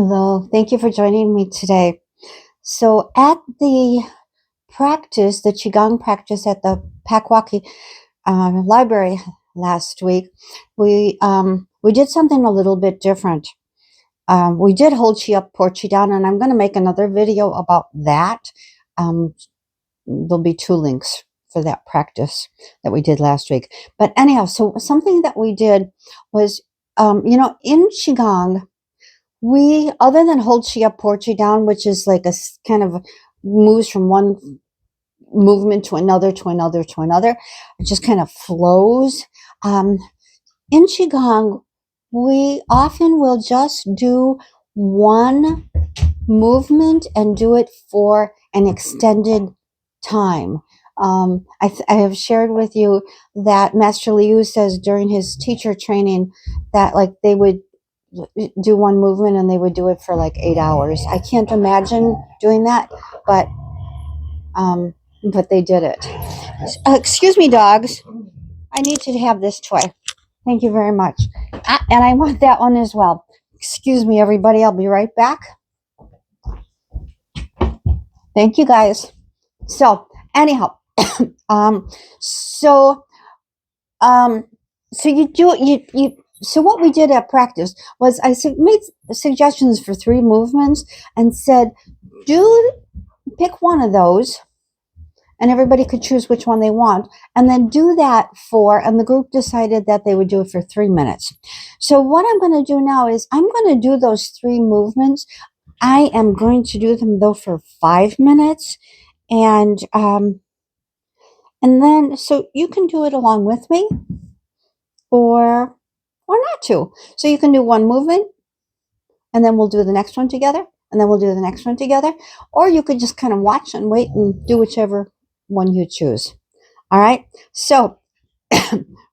Hello, thank you for joining me today. So, at the practice, the Qigong practice at the Packwaukee library last week, we did something a little bit different. We did hold Qi up, pour Qi down, and I'm going to make another video about that. There'll be two links for that practice that we did last week. But anyhow, so something that we did was, in Qigong, we, other than hold Chi up, pour Chi down, which is like kind of moves from one movement to another, to another, to another, it just kind of flows. Um, in Qigong, we often will just do one movement and do it for an extended time. I have shared with you that Master Liu says during his teacher training that like they would do one movement and they would do it for like 8 hours. I can't imagine doing that, but um, but they did it. Excuse me, dogs. I need to have this toy. Thank you very much. And I want that one as well. Excuse me, everybody. I'll be right back. Thank you, guys. So, anyhow, um, so, um, so you do you. So what we did at practice was made suggestions for 3 movements and said, pick one of those, and everybody could choose which one they want, and then do that and the group decided that they would do it for 3 minutes. So what I'm going to do now is I'm going to do those 3 movements. I am going to do them though for 5 minutes, and then so you can do it along with me, or not to. So you can do one movement, and then we'll do the next one together, and then we'll do the next one together, or you could just kind of watch and wait and do whichever one you choose. All right. So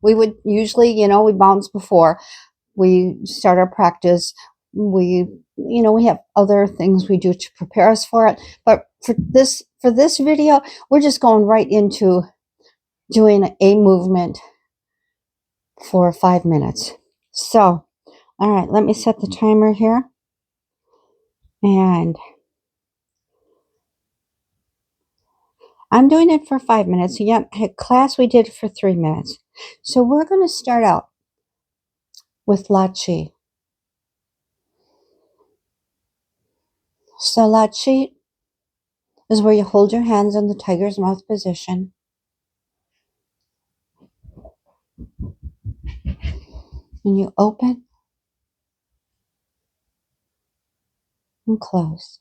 we would usually, we bounce before we start our practice. We have other things we do to prepare us for it. But for this video, we're just going right into doing a movement for 5 minutes. So, all right, let me set the timer here. And I'm doing it for 5 minutes. Yeah, at class we did it for 3 minutes. So we're going to start out with La Chi. So La Chi is where you hold your hands in the tiger's mouth position. And you open and close.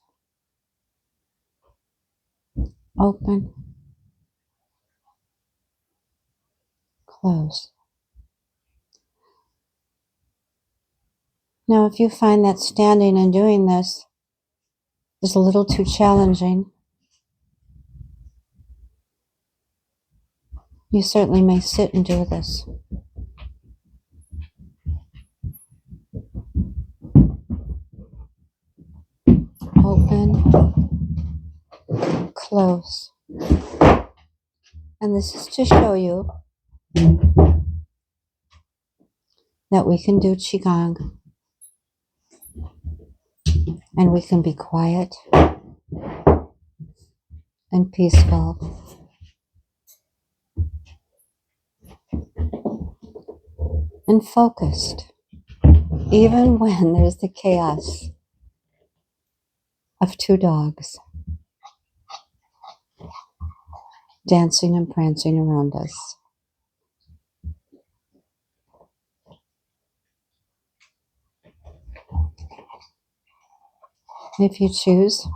Open, close. Now, if you find that standing and doing this is a little too challenging, you certainly may sit and do this. Open, close. And this is to show you that we can do Qigong and we can be quiet and peaceful. And focused, even when there's the chaos of 2 dogs dancing and prancing around us. If you choose,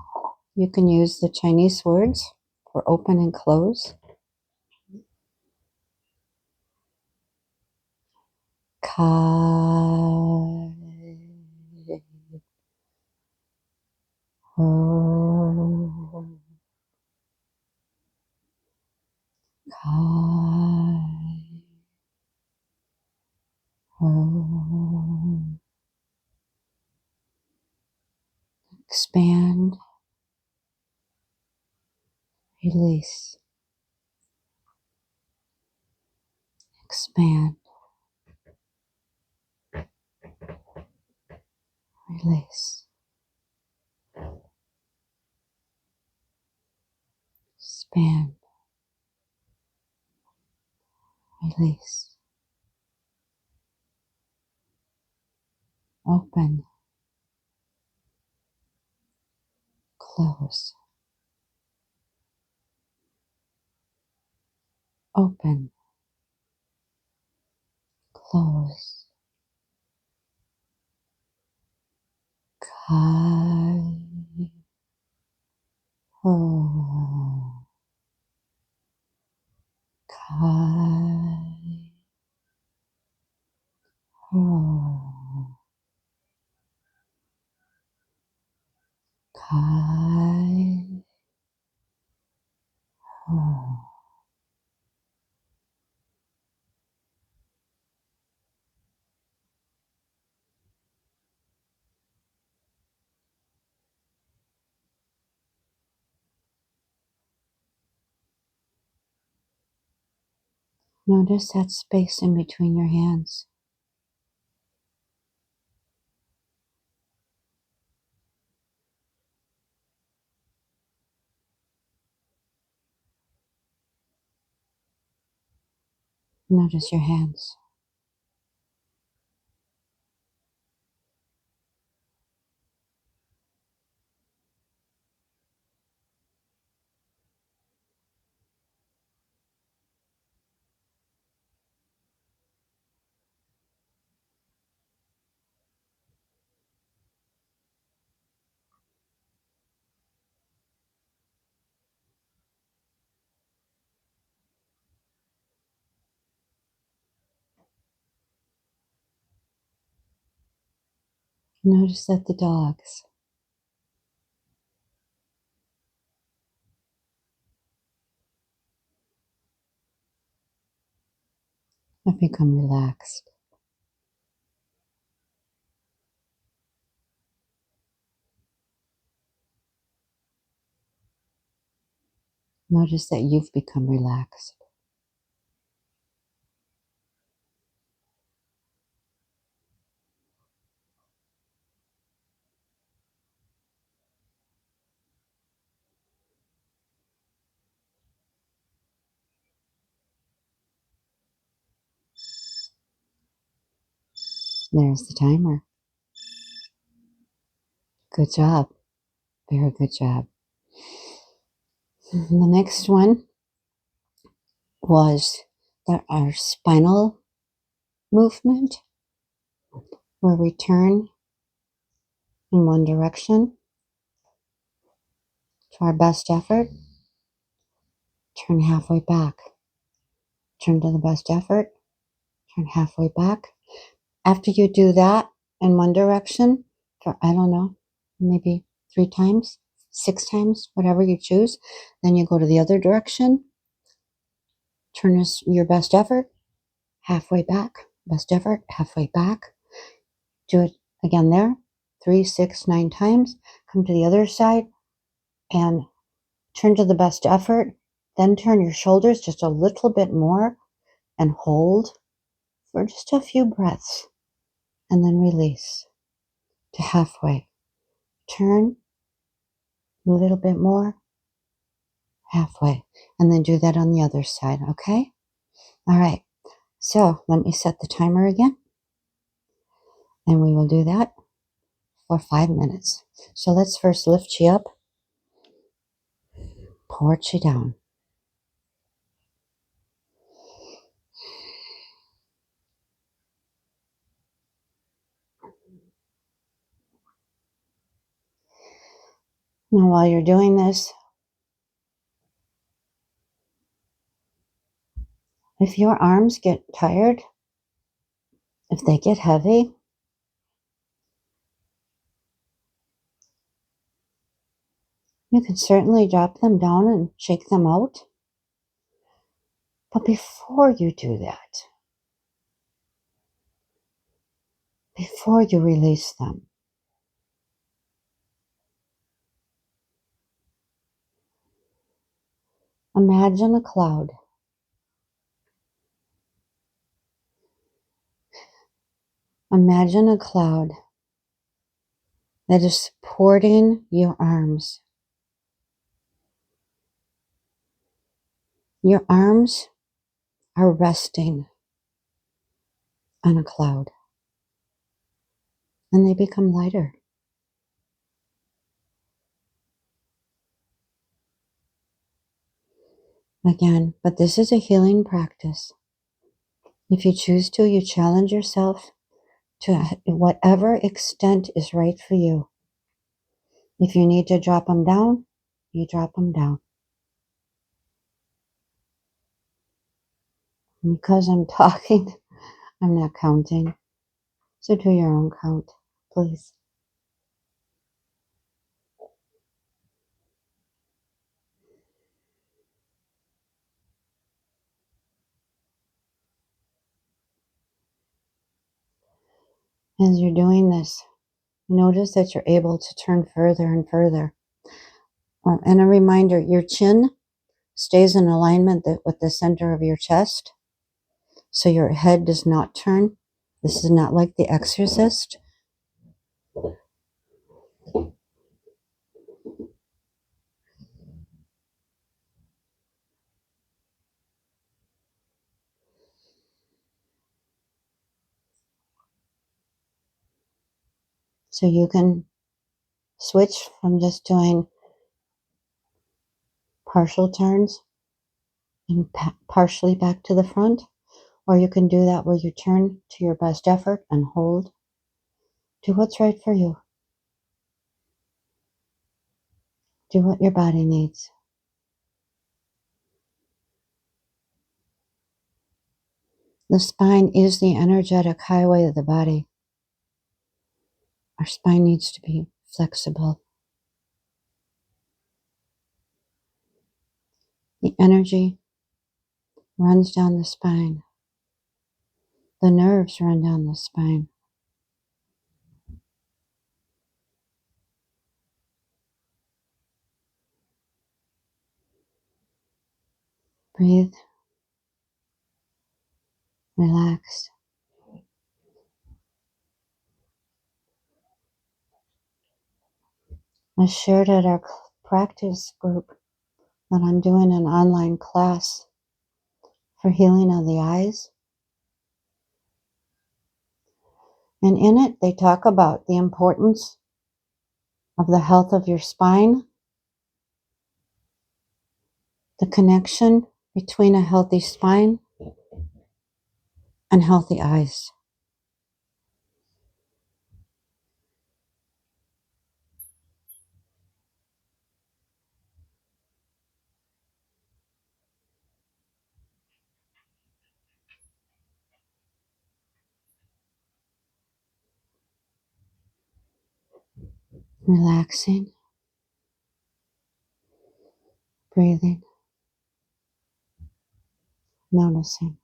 you can use the Chinese words for open and close. Kai, Ho, Kai, Ho. Expand, release, expand, release. Expand. Release. Open. Close. Open. Close. Kai. Ho. Kai. Ho. Kai. Ho. Notice that space in between your hands. Notice your hands. Notice that the dogs have become relaxed. Notice that you've become relaxed. There's the timer. Good job. Very good job. The next one was our spinal movement, where we turn in one direction to our best effort, turn halfway back, turn to the best effort, turn halfway back. After you do that in one direction for, I don't know, maybe 3 times, 6 times, whatever you choose, then you go to the other direction, turn your best effort, halfway back, best effort, halfway back. Do it again there, 3, 6, 9 times. Come to the other side and turn to the best effort. Then turn your shoulders just a little bit more and hold for just a few breaths. And then release to halfway. Turn a little bit more, halfway. And then do that on the other side, okay? All right. So let me set the timer again. And we will do that for 5 minutes. So let's first lift you up, port you down. Now while you're doing this, if your arms get tired, if they get heavy, you can certainly drop them down and shake them out. But before you do that, before you release them, imagine a cloud. Imagine a cloud that is supporting your arms. Your arms are resting on a cloud, and they become lighter. Again, but this is a healing practice. If you choose to, you challenge yourself to whatever extent is right for you. If you need to drop them down, you drop them down. Because I'm talking, I'm not counting. So do your own count, please. As you're doing this, notice that you're able to turn further and further. And a reminder, your chin stays in alignment with the center of your chest. So your head does not turn. This is not like The Exorcist. So you can switch from just doing partial turns and partially back to the front, or you can do that where you turn to your best effort and hold. Do what's right for you. Do what your body needs. The spine is the energetic highway of the body. Our spine needs to be flexible. The energy runs down the spine. The nerves run down the spine. Breathe. Relax. I shared at our practice group that I'm doing an online class for healing of the eyes. And in it, they talk about the importance of the health of your spine, the connection between a healthy spine and healthy eyes. Relaxing, breathing, noticing.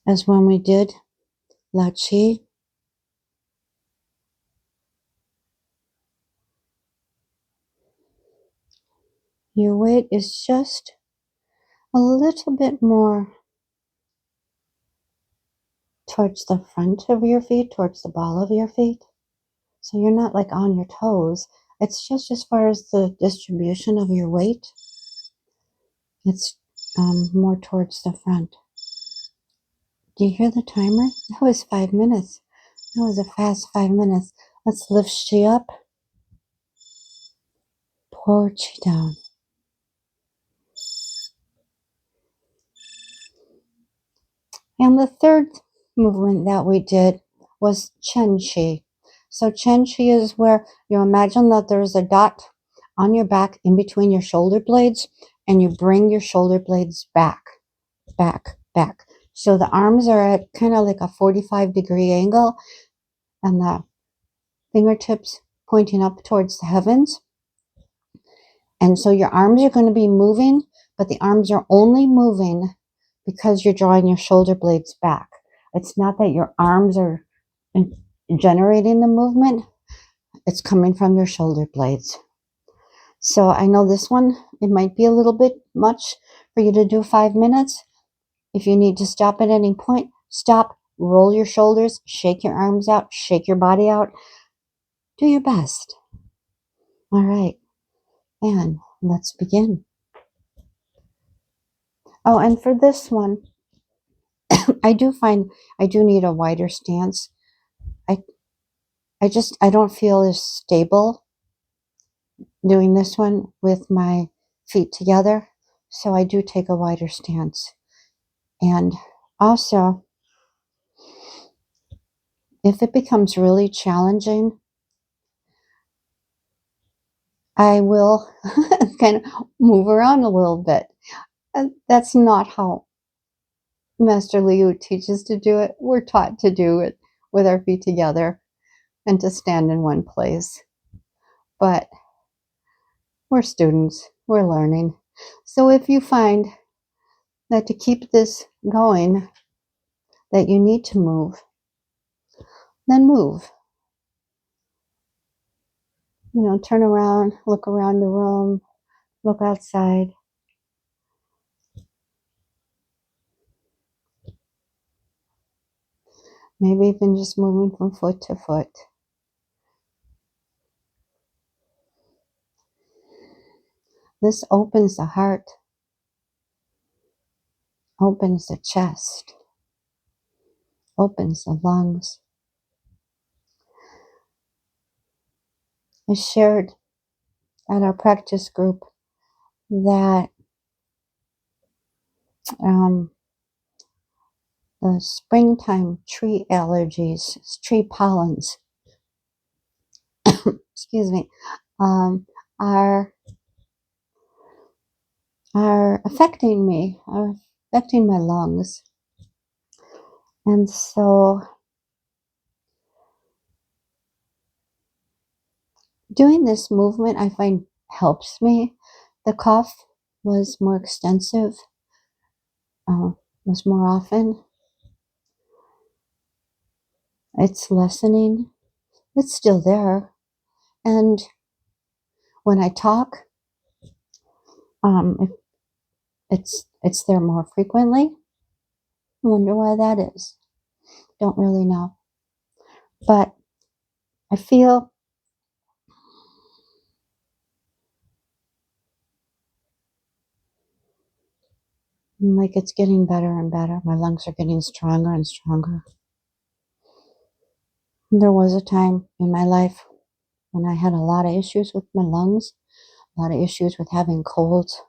As when we did La Chi, your weight is just a little bit more towards the front of your feet, towards the ball of your feet. So you're not like on your toes. It's just as far as the distribution of your weight, it's more towards the front. Do you hear the timer? That was 5 minutes. That was a fast 5 minutes. Let's lift Chi up. Pour Chi down. And the third movement that we did was Chen Chi. So Chen Chi is where you imagine that there's a dot on your back in between your shoulder blades, and you bring your shoulder blades back, back, back. So the arms are at kind of like a 45-degree angle, and the fingertips pointing up towards the heavens. And so your arms are going to be moving, but the arms are only moving because you're drawing your shoulder blades back. It's not that your arms are generating the movement. It's coming from your shoulder blades. So I know this one, it might be a little bit much for you to do 5 minutes. If you need to stop at any point, stop, roll your shoulders, shake your arms out, shake your body out. Do your best. All right. And let's begin. Oh, and for this one, I do find I do need a wider stance. I I don't feel as stable doing this one with my feet together. So I do take a wider stance. And also, if it becomes really challenging, I will kind of move around a little bit. And that's not how Master Liu teaches to do it. We're taught to do it with our feet together and to stand in one place. But we're students, we're learning. So if you find that to keep this going, that you need to move, then move. Turn around, look around the room, look outside. Maybe even just moving from foot to foot. This opens the heart, opens the chest, opens the lungs. I shared at our practice group that the springtime tree allergies, tree pollens, excuse me, are affecting me, are affecting my lungs. And so doing this movement, I find helps me. The cough was more extensive, was more often. It's lessening. It's still there. And when I talk, if it's there more frequently. I wonder why that is. Don't really know. But I feel like it's getting better and better. My lungs are getting stronger and stronger. There was a time in my life when I had a lot of issues with my lungs, a lot of issues with having colds.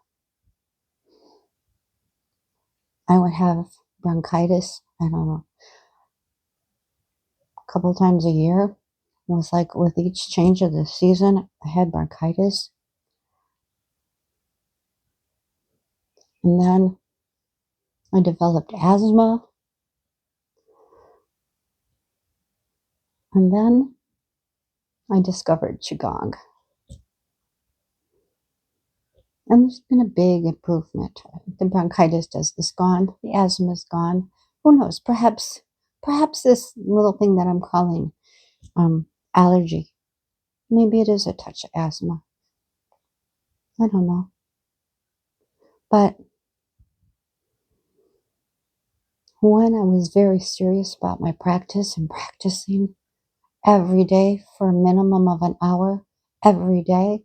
I would have bronchitis, I don't know, a couple times a year. It was like with each change of the season, I had bronchitis. And then I developed asthma. And then I discovered Qigong. And there's been a big improvement. The bronchitis is gone. The asthma is gone. Who knows? Perhaps this little thing that I'm calling allergy, maybe it is a touch of asthma. I don't know. But when I was very serious about my practice and practicing every day for a minimum of an hour every day,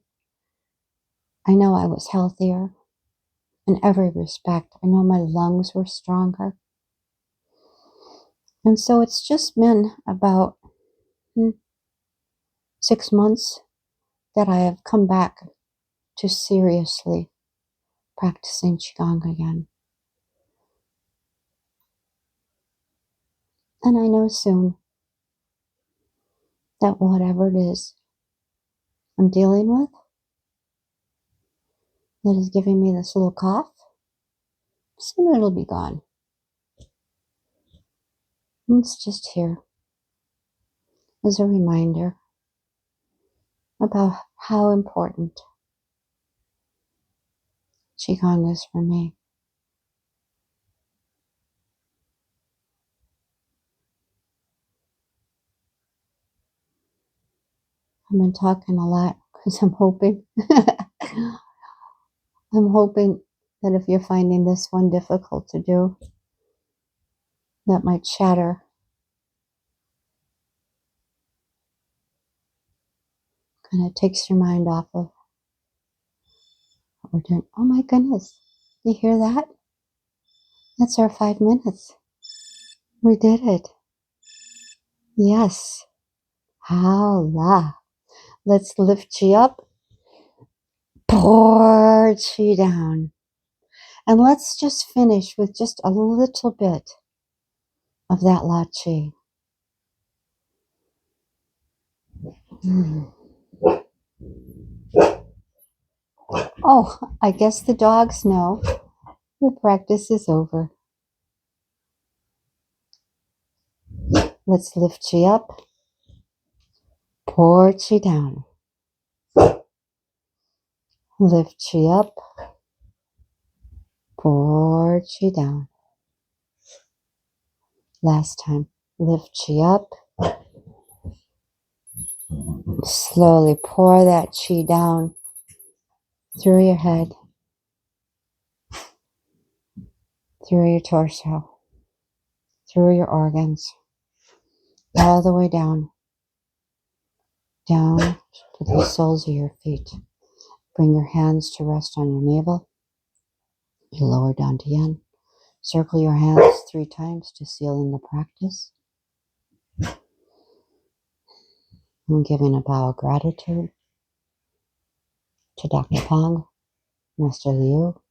I know I was healthier in every respect. I know my lungs were stronger. And so it's just been about 6 months that I have come back to seriously practicing Qigong again. And I know soon that whatever it is I'm dealing with that is giving me this little cough, soon it'll be gone. It's just here as a reminder about how important Qigong is for me. I've been talking a lot because I'm hoping that if you're finding this one difficult to do, that my chatter And it takes your mind off of what we're doing. Oh my goodness. You hear that? That's our 5 minutes. We did it. Yes. Holla. Let's lift you up. Pour chi down. And let's just finish with just a little bit of that la chi. Oh, I guess the dogs know the practice is over. Let's lift chi up. Pour chi down. Lift chi up. Pour chi down. Last time. Lift chi up. Slowly pour that chi down through your head, through your torso, through your organs, all the way down, down to the soles of your feet. Bring your hands to rest on your navel. You lower down to yen. Circle your hands 3 times to seal in the practice. I'm giving a bow of gratitude to Dr. Pong, Master Liu,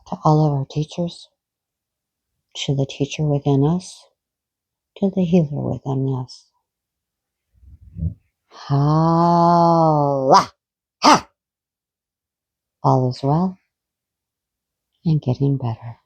to all of our teachers, to the teacher within us, to the healer within us. Holla! Ha! All is well and getting better.